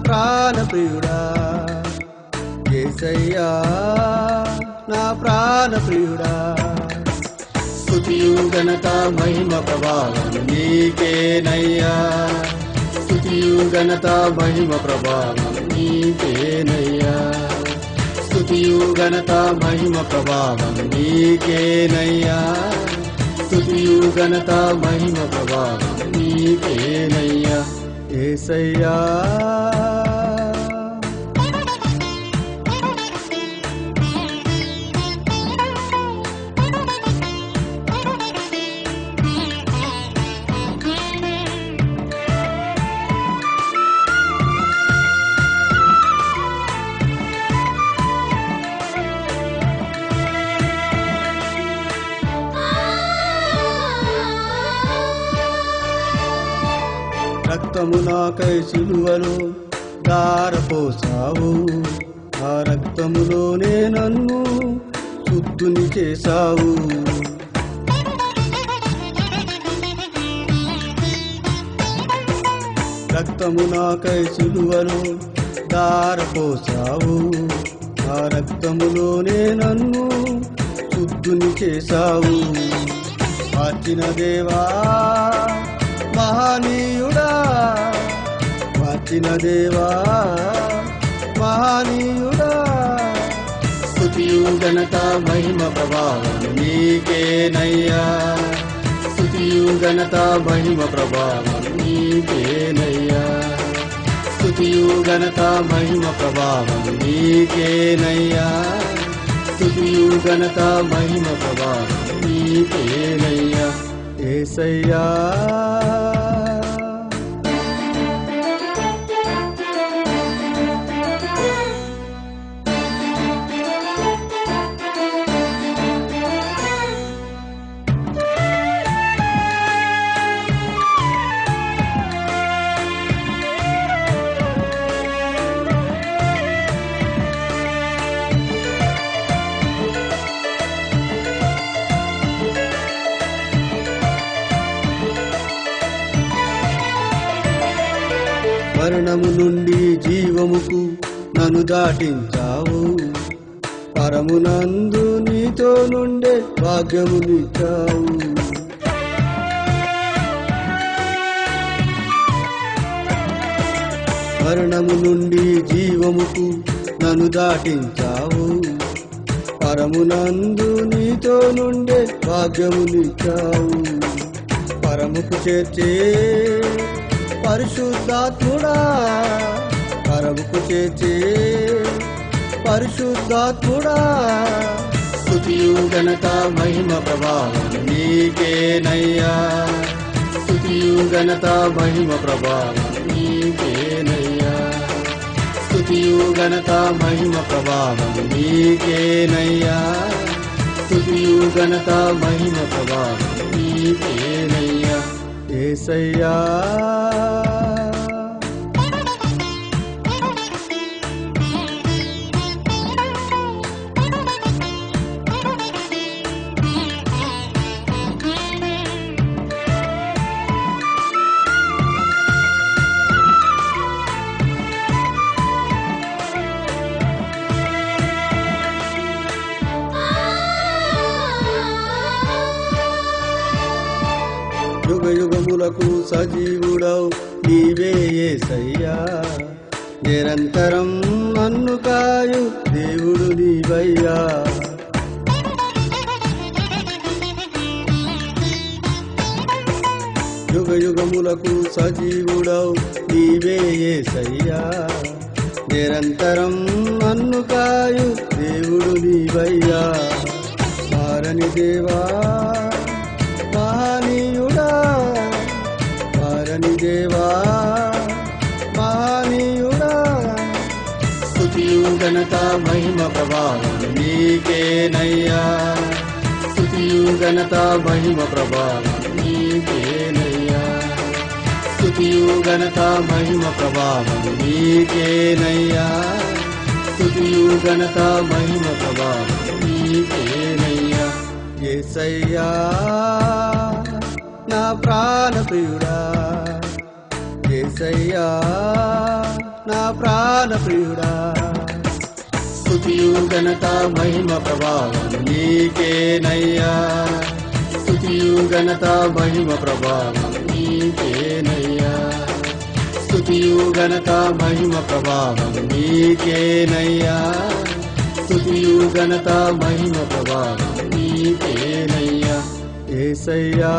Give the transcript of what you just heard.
ప్రాణ ప్రియుడా యేసయ్యా నా ప్రాణ ప్రియుడా స్తుతియు ఘనత మహిమ ప్రభావం నీకేనయ్యా స్తుతియు ఘనత మహిమ ప్రభావం నీకేనయ్యా స్తుతియు ఘనత మహిమ ప్రభావం నీకేనయ్యా స్తుతియు ఘనత మహిమ ప్రభావం నీకేనయ్యా యేసయ్యా రక్తము నాకై సిలువలో ధారపోసావు ఆ రక్తములోనే నన్ను శుద్ధుని చేశావు రక్తము నాకై సిలువలో ధారపోసావు ఆ రక్తములోనే నన్ను శుద్ధుని చేశావు మార్చిన దేవా మహనీయుడా మార్చిన దేవా మహనీయుడా స్తుతియు ఘనత మహిమ ప్రభావం నీకేనయ్యా స్తుతియు ఘనత మహిమ ప్రభావం నీకేనయ్యా స్తుతియు ఘనత మహిమ ప్రభావం నీకేనయ్యా స్తుతియు ఘనత మహిమ ప్రభావం నీకేనయ్యా యేసయ్యా మరణము నుండి జీవముకు నన్ను దాటించావు పరమునందు నీతో నుండే భాగ్యమునిచ్చావు మరణము నుండి జీవముకు నన్ను దాటించావు పరమునందు నీతో నుండే భాగ్యమునిచ్చావు పరముకు చేర్చే పరిశుద్ధాత్ముడా పరముకు చేర్చే పరిశుద్ధాత్ముడా స్తుతియు ఘనత మహిమ ప్రభావం నీకేనయ్యా స్తుతియు ఘనత మహిమ ప్రభావం నీకేనయ్యా స్తుతియు ఘనత మహిమ ప్రభావం నీకేనయ్యా స్తుతియు ఘనత మహిమ ప్రభావం నీకేనయ్యా యేసయ్యా యుగ యుగములకు సజీవుడవు నీవే యేసయ్యా నిరంతరం నన్ను కాయు దేవుడు నీవయ్యా యుగ యుగములకు సజీవుడవు నీవే యేసయ్యా నిరంతరం నన్ను కాయు దేవుడు నీవయ్యా మారని దేవా మహనీయుడా మారని దేవా మహనీయుడా స్తుతియు ఘనత మహిమ ప్రభావం నీకేనయ్యా స్తుతియు ఘనత మహిమ ప్రభావం నీకేనయ్యా స్తుతియు ఘనత మహిమ ప్రభావం నీకేనయ్యా స్తుతియు ఘనత మహిమ ప్రభావం నీకేనయ్యా యేసయ్యా నా ప్రాణ ప్రియుడా యేసయ్యా నా ప్రాణ ప్రియుడా. స్తుతియు ఘనత మహిమ ప్రభావం నీకేనయ్యా, స్తుతియు ఘనత మహిమ ప్రభావం నీకేనయ్యా, స్తుతియు ఘనత మహిమ ప్రభావం నీకేనయ్యా, స్తుతియు ఘనత మహిమ ప్రభావం నీకేనయ్యా. యేసయ్యా